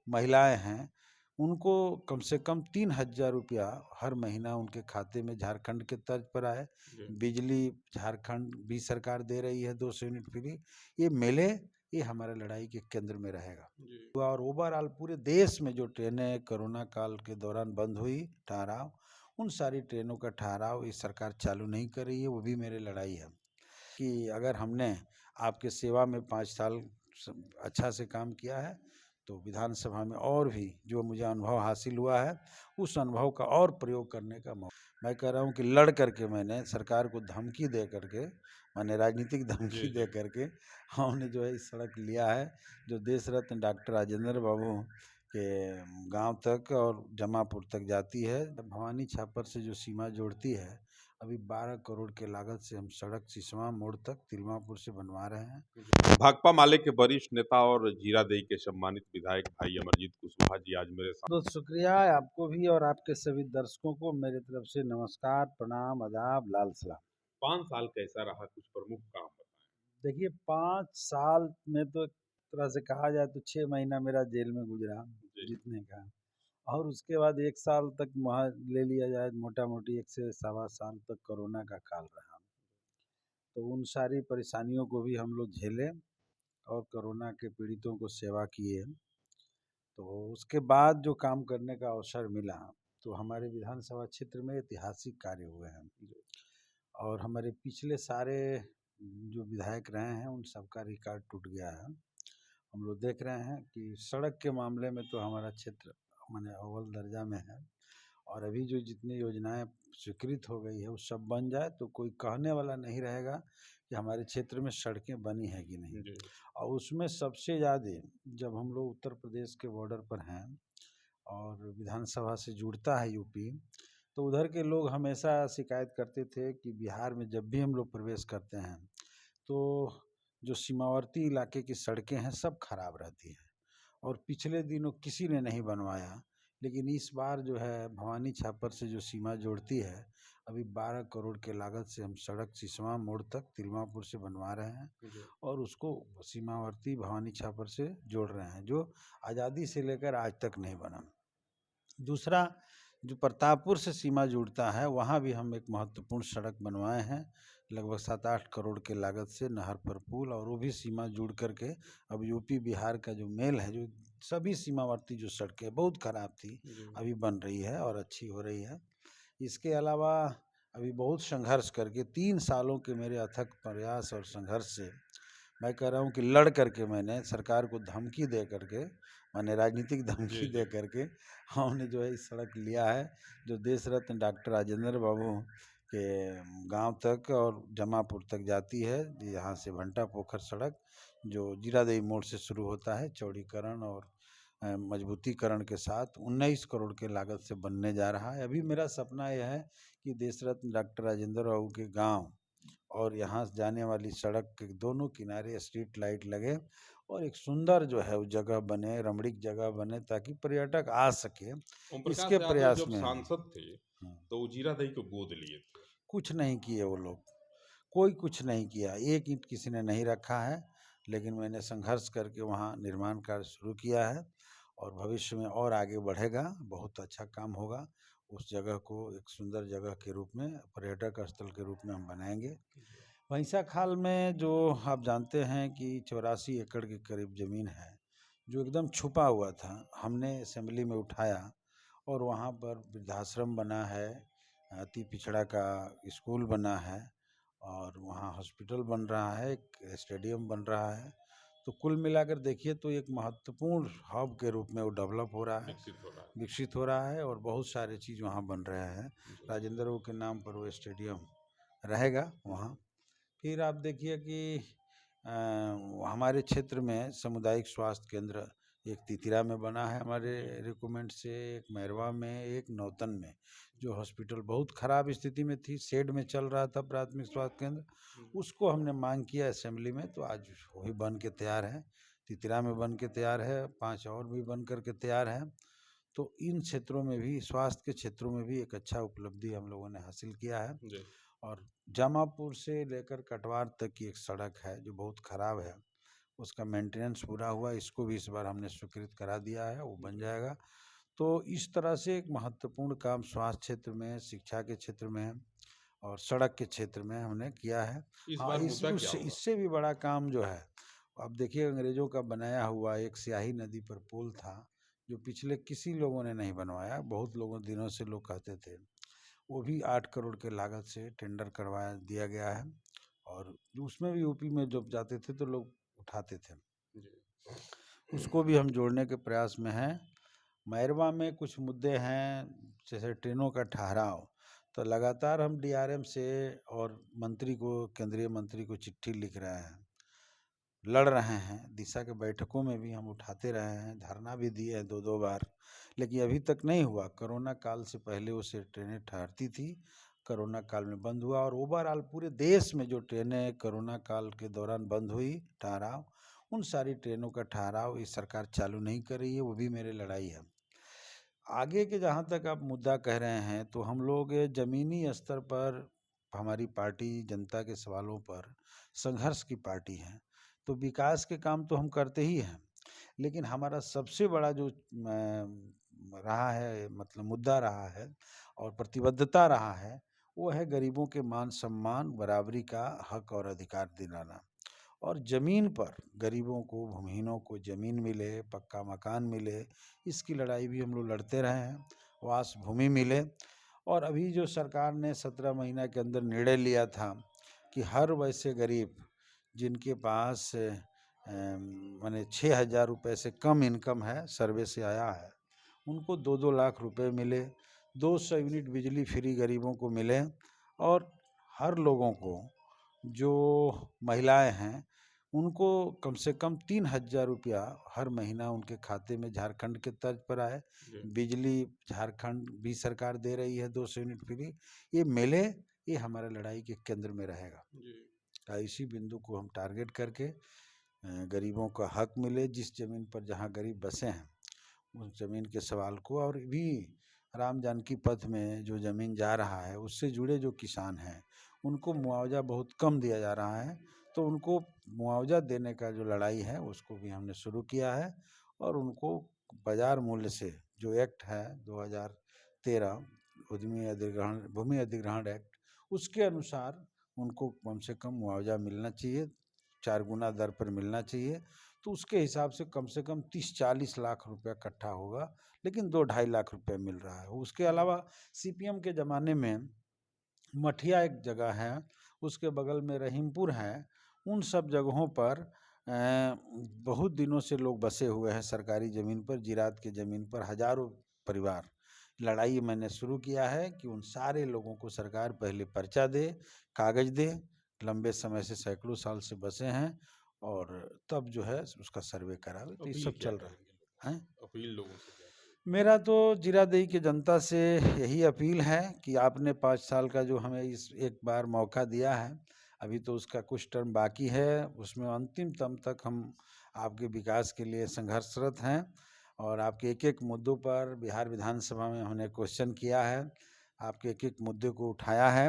महिलाएं हैं, उनको कम से कम 3,000 रुपया हर महीना उनके खाते में झारखंड के तर्ज पर आए। जी, बिजली झारखंड भी सरकार दे रही है 200 यूनिट फ्री। ये मिले, ये हमारा लड़ाई के केंद्र में रहेगा। जी, और ओवरऑल पूरे देश में जो ट्रेनें कोरोना काल के दौरान बंद हुई ठहराव, उन सारी ट्रेनों का ठहराव ये सरकार चालू नहीं कर रही है। वो भी मेरी लड़ाई है कि अगर हमने आपके सेवा में 5 साल अच्छा से काम किया है, तो विधानसभा में और भी जो मुझे अनुभव हासिल हुआ है, उस अनुभव का और प्रयोग करने का मौका मैं कह रहा हूँ कि लड़ करके मैंने सरकार को धमकी दे करके, मैंने राजनीतिक जी, धमकी दे जी। करके हमने जो है इस सड़क लिया है, जो देश रत्न डॉक्टर राजेंद्र बाबू के गांव तक और जमापुर तक जाती है। भवानी छापर से जो सीमा जोड़ती है, अभी 12 करोड़ के लागत से हम सड़क सिसवा मोड़ तक तिलमापुर से बनवा रहे हैं। भाकपा माले के वरिष्ठ नेता और जीरादेई के सम्मानित विधायक भाई अमरजीत कुशवाहा जी आज मेरे साथ। बहुत शुक्रिया आपको भी और आपके सभी दर्शकों को मेरी तरफ से नमस्कार, प्रणाम, आदाब, लाल सलाम। 5 साल कैसा रहा, कुछ प्रमुख काम बताएं। देखिए 5 साल में तो एक तरह से कहा जाए तो 6 महीना मेरा जेल में गुजरा, जी, जीतने का। और उसके बाद 1 साल तक वहाँ ले लिया जाए मोटा-मोटी 1 से सवा साल तक कोरोना का काल रहा। तो उन सारी परेशानियों को भी हम लोग झेले और कोरोना के पीड़ितों को सेवा किए। तो उसके बाद जो काम करने का अवसर मिला, तो हमारे विधानसभा क्षेत्र में ऐतिहासिक कार्य हुए हैं। जी, और हमारे पिछले सारे जो विधायक रहे हैं उन सबका रिकॉर्ड टूट गया है। हम लोग देख रहे हैं कि सड़क के मामले में तो हमारा क्षेत्र माने अव्वल दर्जा में है। और अभी जो जितनी योजनाएं स्वीकृत हो गई है वो सब बन जाए तो कोई कहने वाला नहीं रहेगा कि हमारे क्षेत्र में सड़कें बनी है कि नहीं। जी, और उसमें सबसे ज़्यादा जब हम लोग उत्तर प्रदेश के बॉर्डर पर हैं और विधानसभा से जुड़ता है यूपी, तो उधर के लोग हमेशा शिकायत करते थे कि बिहार में जब भी हम लोग प्रवेश करते हैं, तो जो सीमावर्ती इलाके की सड़कें हैं सब खराब रहती हैं और पिछले दिनों किसी ने नहीं बनवाया। लेकिन इस बार जो है भवानी छापर से जो सीमा जोड़ती है, अभी 12 करोड़ के लागत से हम सड़क सिसवा मोड़ तक तिलमापुर से बनवा रहे हैं जी, और उसको सीमावर्ती भवानी छापर से जोड़ रहे हैं, जो आज़ादी से लेकर आज तक नहीं बना। दूसरा, जो प्रतापपुर से सीमा जुड़ता है, वहाँ भी हम एक महत्वपूर्ण सड़क बनवाए हैं, लगभग 7-8 करोड़ के लागत से नहर पर पुल, और वो भी सीमा जुड़ करके अब यूपी बिहार का जो मेल है, जो सभी सीमावर्ती जो सड़कें बहुत खराब थी, जी, अभी बन रही है और अच्छी हो रही है। इसके अलावा अभी बहुत संघर्ष करके 3 सालों के मेरे अथक प्रयास और संघर्ष से मैं कह रहा हूँ कि लड़ करके मैंने सरकार को धमकी दे करके, मैंने राजनीतिक धमकी जी, दे जी, करके हमने जो है इस सड़क लिया है, जो देश रत्न डॉक्टर राजेंद्र बाबू के गांव तक और जमापुर तक जाती है। यहाँ से भंटा पोखर सड़क जो जीरादेई मोड़ से शुरू होता है, चौड़ीकरण और मजबूतीकरण के साथ 19 करोड़ के लागत से बनने जा रहा है। अभी मेरा सपना यह है कि देश रत्न डॉक्टर राजेंद्र बाबू के गांव और यहाँ से जाने वाली सड़क के दोनों किनारे स्ट्रीट लाइट लगे और एक सुंदर जो है वो जगह बने, रमणीक जगह बने, ताकि पर्यटक आ सके। ओम प्रकाश इसके यादव प्रयास जब में हम। सांसद थे हाँ, तो वो जीरादेई को गोद लिए थे। कुछ नहीं किए वो लोग, कोई कुछ नहीं किया, एक ईंट किसी ने नहीं रखा है। लेकिन मैंने संघर्ष करके वहाँ निर्माण कार्य शुरू किया है और भविष्य में और आगे बढ़ेगा, बहुत अच्छा काम होगा। उस जगह को एक सुंदर जगह के रूप में, पर्यटक स्थल के रूप में हम बनाएंगे। भैंसा खाल में जो आप जानते हैं कि 84 एकड़ के करीब ज़मीन है, जो एकदम छुपा हुआ था, हमने असेंबली में उठाया और वहाँ पर वृद्धाश्रम बना है, अति पिछड़ा का स्कूल बना है और वहाँ हॉस्पिटल बन रहा है, एक स्टेडियम बन रहा है। तो कुल मिलाकर देखिए तो एक महत्वपूर्ण हब के रूप में वो डेवलप हो रहा है, विकसित हो रहा है। विकसित हो रहा है और बहुत सारे चीज़ वहाँ बन रहे हैं। जी, राजेंद्र वो के नाम पर वो स्टेडियम रहेगा जी, वहाँ। फिर आप देखिए कि हमारे क्षेत्र में सामुदायिक स्वास्थ्य केंद्र एक तितिरा में बना है हमारे जी, रिकमेंड से, एक मैरवा में, एक नौतन में। जो हॉस्पिटल बहुत ख़राब स्थिति में थी, शेड में चल रहा था प्राथमिक स्वास्थ्य केंद्र, जी, उसको हमने मांग किया असेंबली में, तो आज वो भी बन के तैयार है। तितिरा में बन के तैयार है, 5 और भी बन कर के तैयार है। तो इन क्षेत्रों में भी, स्वास्थ्य के क्षेत्रों में भी एक अच्छा उपलब्धि हम लोगों ने हासिल किया है। जी, और जामापुर से लेकर कटवार तक की एक सड़क है जो बहुत ख़राब है, उसका मेंटेनेंस पूरा हुआ, इसको भी इस बार हमने स्वीकृत करा दिया है, वो बन जाएगा। तो इस तरह से एक महत्वपूर्ण काम स्वास्थ्य क्षेत्र में, शिक्षा के क्षेत्र में और सड़क के क्षेत्र में हमने किया है। इस हाँ, बार इस मुद्दा क्या उससे होगा? इससे भी बड़ा काम जो है, अब देखिए अंग्रेज़ों का बनाया हुआ एक स्याही नदी पर पुल था, जो पिछले किसी लोगों ने नहीं बनवाया, बहुत लोगों दिनों से लोग कहते थे। वो भी 8 करोड़ के लागत से टेंडर करवाया दिया गया है और उसमें भी यूपी में जब जाते थे तो लोग उठाते थे। जी। उसको भी हम जोड़ने के प्रयास में हैं। मैरवा में कुछ मुद्दे हैं, जैसे ट्रेनों का ठहराव, तो लगातार हम डीआरएम से और मंत्री को, केंद्रीय मंत्री को चिट्ठी लिख रहे हैं, लड़ रहे हैं। दिशा के बैठकों में भी हम उठाते रहे हैं, धरना भी दिए हैं 2-2 बार, लेकिन अभी तक नहीं हुआ। कोरोना काल से पहले उससे ट्रेनें ठहरती थी, कोरोना काल में बंद हुआ और ओवरऑल पूरे देश में जो ट्रेनें कोरोना काल के दौरान बंद हुई ठहराव, उन सारी ट्रेनों का ठहराव इस सरकार चालू नहीं कर रही है, वो भी मेरी लड़ाई है। आगे के जहाँ तक आप मुद्दा कह रहे हैं, तो हम लोग ज़मीनी स्तर पर, हमारी पार्टी जनता के सवालों पर संघर्ष की पार्टी है, तो विकास के काम तो हम करते ही हैं। लेकिन हमारा सबसे बड़ा जो रहा है, मतलब मुद्दा रहा है और प्रतिबद्धता रहा है, वो है गरीबों के मान-सम्मान, बराबरी का हक और अधिकार दिलाना। और ज़मीन पर गरीबों को, भूमिहीनों को ज़मीन मिले, पक्का मकान मिले, इसकी लड़ाई भी हम लोग लड़ते रहे हैं। वास भूमि मिले और अभी जो सरकार ने 17 महीना के अंदर निर्णय लिया था कि हर वैसे गरीब जिनके पास माने 6,000 रुपये से कम इनकम है, सर्वे से आया है, उनको 2-2 लाख रुपए मिले, 200 यूनिट बिजली फ्री गरीबों को मिले और हर लोगों को, जो महिलाएं हैं, उनको कम से कम 3,000 रुपया हर महीना उनके खाते में झारखंड के तर्ज पर आए। जी। बिजली झारखंड भी सरकार दे रही है 200 यूनिट फ्री। ये मिले, ये हमारा लड़ाई के केंद्र में रहेगा। जी। इसी बिंदु को हम टारगेट करके गरीबों का हक मिले, जिस जमीन पर जहाँ गरीब बसे हैं उस जमीन के सवाल को, और भी राम जानकी पथ में जो जमीन जा रहा है उससे जुड़े जो किसान हैं उनको मुआवजा बहुत कम दिया जा रहा है, तो उनको मुआवजा देने का जो लड़ाई है उसको भी हमने शुरू किया है और उनको बाजार मूल्य से, जो एक्ट है 2013 भूमि अधिग्रहण एक्ट, उसके अनुसार उनको कम से कम मुआवजा मिलना चाहिए, 4 गुना दर पर मिलना चाहिए। तो उसके हिसाब से कम 30-40 लाख रुपया इकट्ठा होगा, लेकिन 2-2.5 लाख रुपया मिल रहा है। उसके अलावा सीपीएम के ज़माने में मठिया एक जगह है, उसके बगल में रहीमपुर है, उन सब जगहों पर बहुत दिनों से लोग बसे हुए हैं सरकारी ज़मीन पर, जिरात की ज़मीन पर हज़ारों परिवार। लड़ाई मैंने शुरू किया है कि उन सारे लोगों को सरकार पहले पर्चा दे, कागज़ दे, लंबे समय से सैकड़ों साल से बसे हैं और तब जो है उसका सर्वे करावे, तो ये अपील सब क्या चल रहा करेंगे लोगों है। से? अपील लोगों से क्या करेंगे? मेरा तो जीरादेई की जनता से यही अपील है कि आपने 5 साल का जो हमें इस एक बार मौका दिया है, अभी तो उसका कुछ टर्म बाकी है, उसमें अंतिम दम तक हम आपके विकास के लिए संघर्षरत हैं और आपके एक-एक मुद्दों पर बिहार विधानसभा में हमने क्वेश्चन किया है, आपके एक-एक मुद्दे को उठाया है,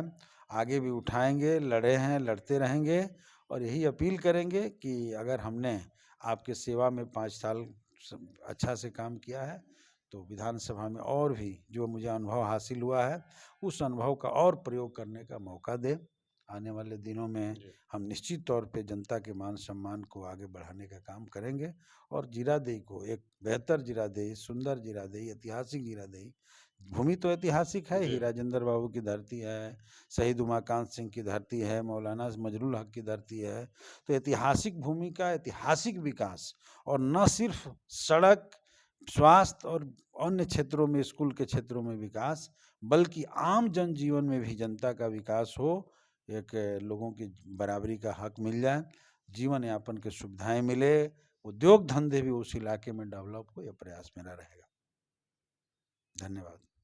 आगे भी उठाएँगे, लड़े हैं, लड़ते रहेंगे और यही अपील करेंगे कि अगर हमने आपके सेवा में 5 साल अच्छा से काम किया है, तो विधानसभा में और भी जो मुझे अनुभव हासिल हुआ है, उस अनुभव का और प्रयोग करने का मौका दें। आने वाले दिनों में जी। हम निश्चित तौर पे जनता के मान-सम्मान को आगे बढ़ाने का काम करेंगे और जीरादेई को एक बेहतर जीरादेई, सुंदर जीरादेई, ऐतिहासिक जीरादेई, भूमि तो ऐतिहासिक है ही, जी। राजेंद्र बाबू की धरती है, शहीद उमाकांत सिंह की धरती है, मौलाना मजरूल हक की धरती है, तो ऐतिहासिक भूमि का ऐतिहासिक विकास और न सिर्फ सड़क, स्वास्थ्य और अन्य क्षेत्रों में, स्कूल के क्षेत्रों में विकास, बल्कि आम जनजीवन में भी जनता का विकास हो, एक लोगों की बराबरी का हक मिल जाए, जीवन यापन की सुविधाएं मिले, उद्योग धंधे भी उस इलाके में डेवलप हो, यह प्रयास मेरा रहेगा। धन्यवाद।